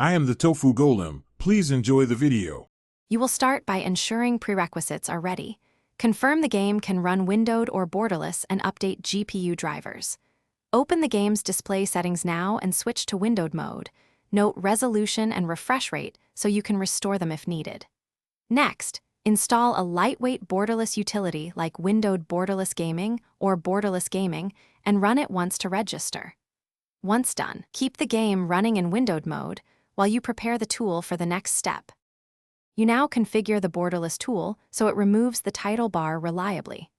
I am the Tofu Golem. Please enjoy the video. You will start by ensuring prerequisites are ready. Confirm the game can run windowed or borderless and update GPU drivers. Open the game's display settings now and switch to windowed mode. Note resolution and refresh rate so you can restore them if needed. Next, install a lightweight borderless utility like Windowed Borderless Gaming or Borderless Gaming and run it once to register. Once done, keep the game running in windowed mode while you prepare the tool for the next step. You now configure the borderless tool so it removes the title bar reliably.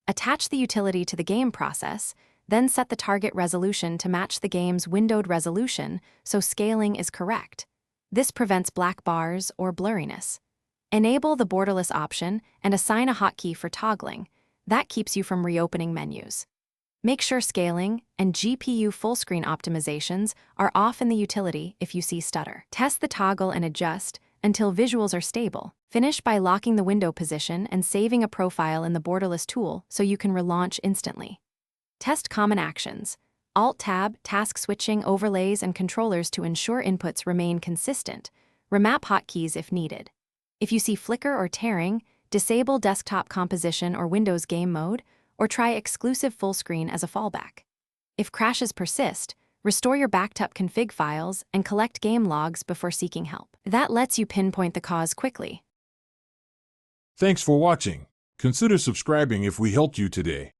Attach the utility to the game process, then set the target resolution to match the game's windowed resolution so scaling is correct. This prevents black bars or blurriness. Enable the borderless option and assign a hotkey for toggling. That keeps you from reopening menus. Make sure scaling and GPU full-screen optimizations are off in the utility if you see stutter. Test the toggle and adjust until visuals are stable. Finish by locking the window position and saving a profile in the borderless tool so you can relaunch instantly. Test common actions. Alt-Tab, task switching, overlays, and controllers to ensure inputs remain consistent. Remap hotkeys if needed. If you see flicker or tearing, disable desktop composition or Windows game mode, or try exclusive full screen as a fallback. If crashes persist, restore your backed up config files and collect game logs before seeking help. That lets you pinpoint the cause quickly. Thanks for watching. Consider subscribing if we helped you today.